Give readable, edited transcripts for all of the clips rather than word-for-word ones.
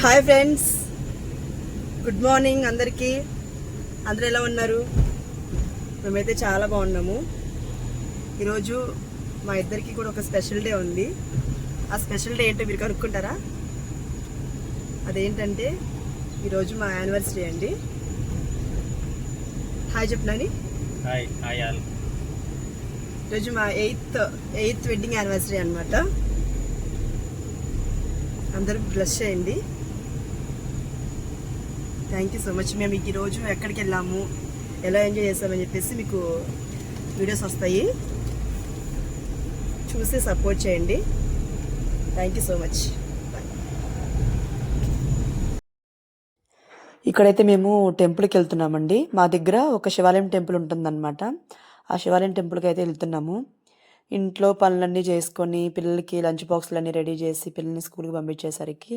Hi friends, good morning అందరికీ. అందరూ ఎలా ఉన్నారు? మేమైతే చాలా బాగున్నాము. ఈరోజు మా ఇద్దరికి కూడా ఒక స్పెషల్ డే ఉంది. ఆ స్పెషల్ డే ఏంటో మీరు కనుక్కుంటారా? అదేంటంటే ఈరోజు మా యానివర్సరీ అండి. హాయ్ చెప్పినాని. ఈరోజు మా ఎయిత్ వెడ్డింగ్ యానివర్సరీ అనమాట. అందరూ బ్లెస్ చేయండి. Thank you so much. మేము మీకు ఈరోజు ఎక్కడికి వెళ్ళాము, ఎలా ఎంజాయ్ చేస్తామని చెప్పేసి మీకు వీడియోస్ వస్తాయి, చూసి సపోర్ట్ చేయండి. Thank you so much. ఇక్కడైతే మేము టెంపుల్కి వెళ్తున్నామండి. మా దగ్గర ఒక శివాలయం టెంపుల్ ఉంటుందన్నమాట. ఆ శివాలయం టెంపుల్కి అయితే వెళ్తున్నాము. ఇంట్లో పనులన్నీ చేసుకొని పిల్లలకి లంచ్ బాక్స్లన్నీ రెడీ చేసి పిల్లల్ని స్కూల్కి పంపించేసరికి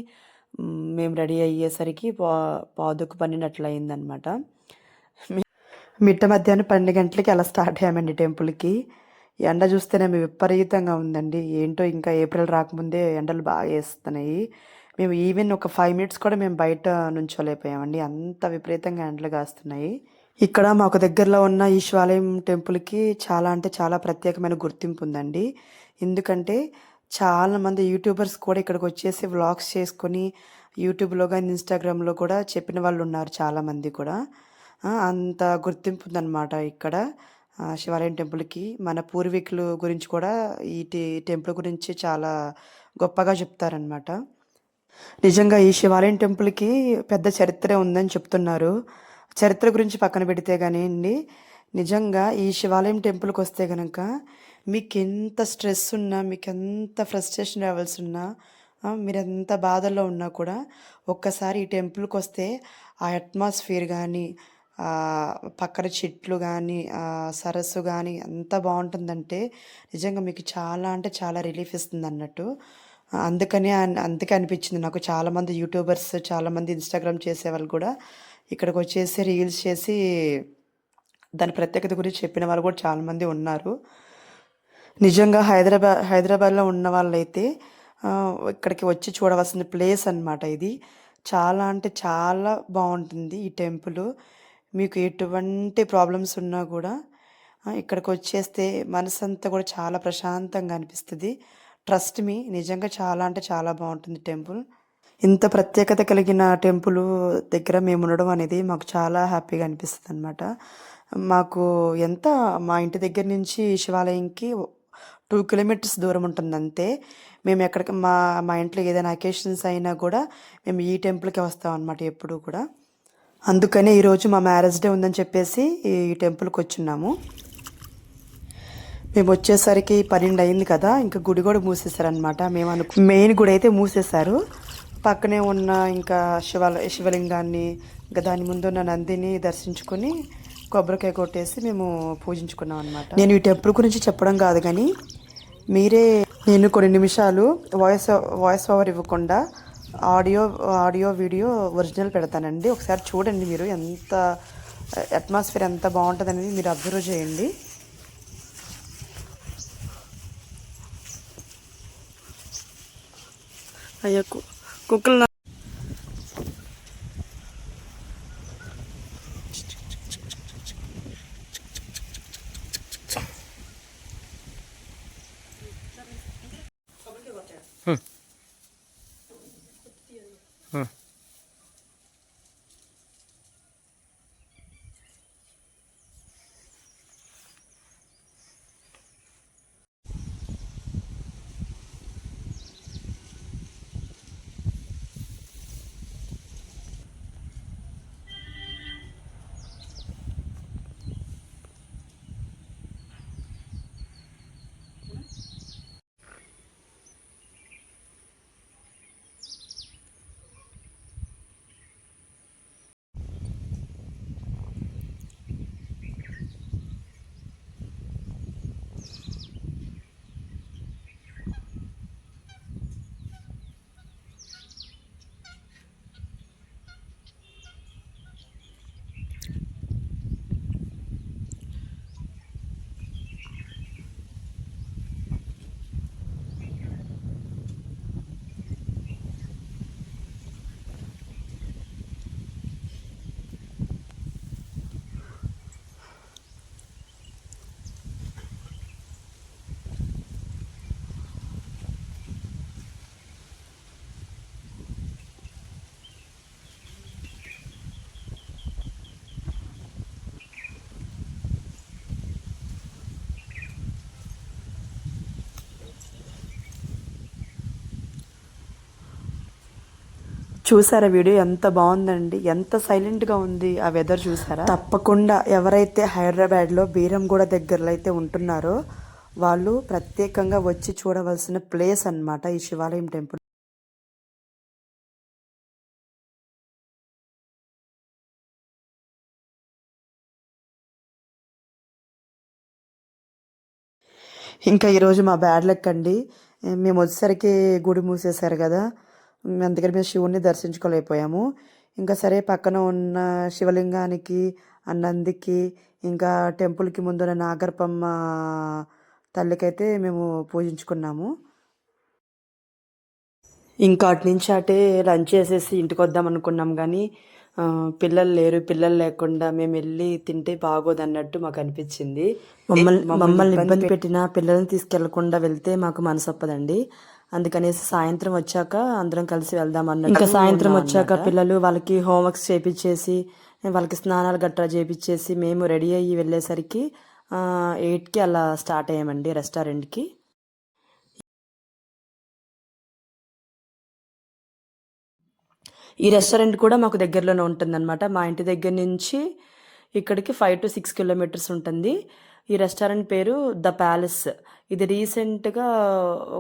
మేము రెడీ అయ్యేసరికి పావుదుకు 12 అట్లా అయిందనమాట. మిట్ట మధ్యాహ్నం 12 గంటలకి అలా స్టార్ట్ అయ్యామండి టెంపుల్కి. ఎండ చూస్తేనే విపరీతంగా ఉందండి. ఏంటో ఇంకా ఏప్రిల్ రాకముందే ఎండలు బాగా వేస్తున్నాయి. మేము ఈవెన్ ఒక 5 మినిట్స్ కూడా మేము బయట నుంచోలేకపోయామండి, అంత విపరీతంగా ఎండలు కాస్తున్నాయి. ఇక్కడ మాకు దగ్గరలో ఉన్న ఈ శివాలయం టెంపుల్కి చాలా అంటే చాలా ప్రత్యేకమైన గుర్తింపు ఉందండి. ఎందుకంటే చాలామంది యూట్యూబర్స్ కూడా ఇక్కడికి వచ్చేసి వ్లాగ్స్ చేసుకొని యూట్యూబ్లో కానీ ఇన్స్టాగ్రామ్లో కూడా చెప్పిన వాళ్ళు ఉన్నారు చాలామంది కూడా. అంత గుర్తింపు ఉందన్నమాట ఇక్కడ శివాలయం టెంపుల్కి. మన పూర్వీకుల గురించి కూడా ఈ టెంపుల్ గురించి చాలా గొప్పగా చెప్తారనమాట. నిజంగా ఈ శివాలయం టెంపుల్కి పెద్ద చరిత్ర ఉందని చెప్తున్నారు. చరిత్ర గురించి పక్కన పెడితే కానివ్వండి, నిజంగా ఈ శివాలయం టెంపుల్కి వస్తే కనుక మీకు ఎంత స్ట్రెస్ ఉన్నా, మీకు ఎంత ఫ్రస్ట్రేషన్ లెవెల్స్ ఉన్నా, మీరు ఎంత బాధల్లో ఉన్నా కూడా ఒక్కసారి ఈ టెంపుల్కి వస్తే ఆ అట్మాస్ఫియర్ కానీ, పక్కన చెట్లు కానీ, సరస్సు కానీ ఎంత బాగుంటుందంటే నిజంగా మీకు చాలా అంటే చాలా రిలీఫ్ ఇస్తుంది అన్నట్టు. అందుకే అనిపించింది నాకు. చాలామంది యూట్యూబర్స్, చాలామంది ఇన్స్టాగ్రామ్ చేసేవాళ్ళు కూడా ఇక్కడికి వచ్చేసి రీల్స్ చేసి దాని ప్రత్యేకత గురించి చెప్పిన వాళ్ళు కూడా చాలామంది ఉన్నారు. నిజంగా హైదరాబాద్లో ఉన్న వాళ్ళైతే ఇక్కడికి వచ్చి చూడవలసిన ప్లేస్ అన్నమాట ఇది. చాలా అంటే చాలా బాగుంటుంది ఈ టెంపుల్. మీకు ఎటువంటి ప్రాబ్లమ్స్ ఉన్నా కూడా ఇక్కడికి వచ్చేస్తే మనసంతా కూడా చాలా ప్రశాంతంగా అనిపిస్తుంది. ట్రస్ట్ మీ, నిజంగా చాలా అంటే చాలా బాగుంటుంది టెంపుల్. ఇంత ప్రత్యేకత కలిగిన టెంపుల్ దగ్గర మేము ఉండడం అనేది మాకు చాలా హ్యాపీగా అనిపిస్తుంది అనమాట. మాకు మా ఇంటి దగ్గర నుంచి శివాలయంకి 2 కిలోమీటర్స్ దూరం ఉంటుంది అంతే. మేము ఎక్కడికి మా ఇంట్లో ఏదైనా అకేషన్స్ అయినా కూడా మేము ఈ టెంపుల్కి వస్తాం అనమాట ఎప్పుడు కూడా. అందుకనే ఈరోజు మా మ్యారేజ్ డే ఉందని చెప్పేసి ఈ టెంపుల్కి వచ్చున్నాము. మేము వచ్చేసరికి 12 అయింది కదా, ఇంకా గుడి కూడా మూసేశారనమాట. మెయిన్ గుడి అయితే మూసేశారు. పక్కనే ఉన్న ఇంకా శివలింగాన్ని, ఇంకా దాని ముందు ఉన్న నందిని దర్శించుకొని కొబ్బరికాయ కొట్టేసి మేము పూజించుకున్నాం అనమాట. నేను ఈ టెంపుల్ గురించి చెప్పడం కాదు కానీ నేను కొన్ని నిమిషాలు వాయిస్ ఓవర్ ఇవ్వకుండా ఆడియో వీడియో ఒరిజినల్ పెడతానండి. ఒకసారి చూడండి, మీరు ఎంత అట్మాస్ఫియర్ ఎంత బాగుంటుంది అనేది మీరు అబ్జర్వ్ చేయండి. అయ్యా కుక్కలు చూసారా వీడియో ఎంత బాగుందండి, ఎంత సైలెంట్గా ఉంది ఆ వెదర్ చూసారా. తప్పకుండా ఎవరైతే హైదరాబాద్లో బీరంగూడ దగ్గరలో అయితే ఉంటున్నారో వాళ్ళు ప్రత్యేకంగా వచ్చి చూడవలసిన ప్లేస్ అన్నమాట ఈ శివాలయం టెంపుల్. ఇంకా ఈరోజు మా బ్యాడ్ లక్ అండి, మేము వచ్చేసరికి గుడి మూసేశారు కదా, అందుకని మేము శివుణ్ణి దర్శించుకోలేకపోయాము. ఇంకా సరే పక్కన ఉన్న శివలింగానికి, ఆ నందికి, ఇంకా టెంపుల్కి ముందున్న నాగర్పమ్మ తల్లికైతే మేము పూజించుకున్నాము. ఇంకా అటు నుంచి అటే లంచ్ చేసేసి ఇంటికి వద్దాం అనుకున్నాం కానీ పిల్లలు లేరు, పిల్లలు లేకుండా మేము వెళ్ళి తింటే బాగోదు అన్నట్టు మాకు అనిపించింది. మమ్మల్ని ఇబ్బంది పెట్టిన పిల్లల్ని తీసుకెళ్లకుండా వెళ్తే మాకు మనసు ఒప్పదండి. అందుకనేసి సాయంత్రం వచ్చాక అందరం కలిసి వెళ్దాం అన్నట్టు. ఇంకా సాయంత్రం వచ్చాక పిల్లలు వాళ్ళకి హోంవర్క్స్ చేపించేసి వాళ్ళకి స్నానాలు గట్రా చేపించేసి మేము రెడీ అయ్యి వెళ్ళేసరికి 8కి అలా స్టార్ట్ అయ్యామండి రెస్టారెంట్కి. ఈ రెస్టారెంట్ కూడా మాకు దగ్గరలోనే ఉంటుందన్నమాట. మా ఇంటి దగ్గర నుంచి ఇక్కడికి 5 to 6 కిలోమీటర్స్ ఉంటుంది. ఈ రెస్టారెంట్ పేరు ద ప్యాలెస్. ఇది రీసెంట్గా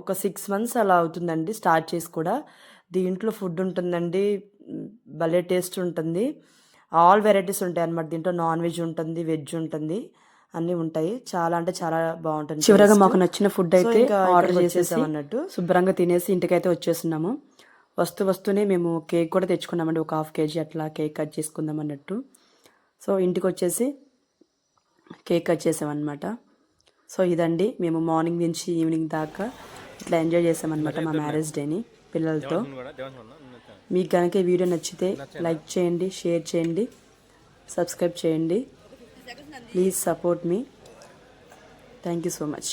ఒక 6 months అలా అవుతుందండి స్టార్ట్ చేసి కూడా. దీంట్లో ఫుడ్ ఉంటుందండి, భలే టేస్ట్ ఉంటుంది. ఆల్ వెరైటీస్ ఉంటాయి అన్నమాట. దీంట్లో నాన్ వెజ్ ఉంటుంది, వెజ్ ఉంటుంది, అన్నీ ఉంటాయి. చాలా అంటే చాలా బాగుంటుంది. చివరగా మాకు నచ్చిన ఫుడ్ అయితే ఆర్డర్ చేసేసాం అన్నట్టు. శుభ్రంగా తినేసి ఇంటికైతే వచ్చేస్తున్నాము. వస్తూనే మేము కేక్ కూడా తెచ్చుకున్నామండి, ఒక 1/2 kg అట్లా కేక్ కట్ చేసుకుందాం అన్నట్టు. సో ఇంటికి వచ్చేసి కేక్ కట్ చేసామన్నమాట. సో ఇదండి, మేము మార్నింగ్ నుంచి ఈవినింగ్ దాకా ఇట్లా ఎంజాయ్ చేసామన్నమాట మా మ్యారేజ్ డేని పిల్లలతో. మీకు కనుక ఈ వీడియో నచ్చితే లైక్ చేయండి, షేర్ చేయండి, సబ్స్క్రైబ్ చేయండి. Please support me. Thank you so much.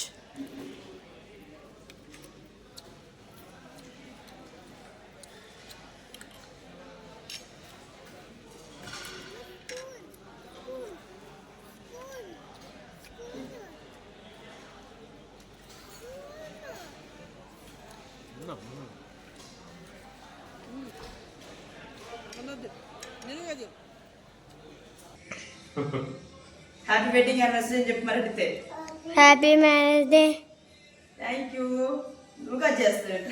Happy wedding anniversary అని చెప్పి మరి అడిగితే happy marriage day. Thank you. నువ్వు కట్ చేస్తాడు.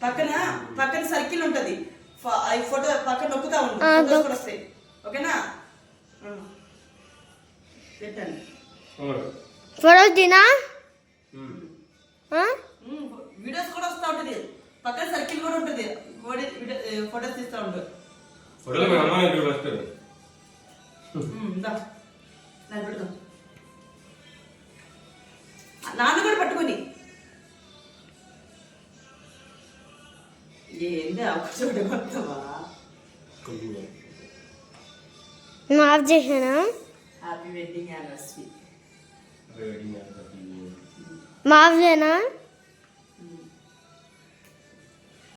పక్కన సర్కిల్ ఉంటుంది, ఫోటో పక్కన నొక్కుతా ఉంటుంది, వస్తాయి. ఓకేనా? పెట్టండి. ఫోటోస్ తినా వీడియోస్ కూడా వస్తూ ఉంటుంది, పక్కన సర్కిల్ కూడా ఉంటుంది, ఫోటోస్ తీస్తూ ఉంటుంది. నాన్న కూడా పట్టుకొని ఏంది చోట కొత్తవా మాఫ్ చేసానా? Happy wedding anniversary. మాఫ్ చేయనా?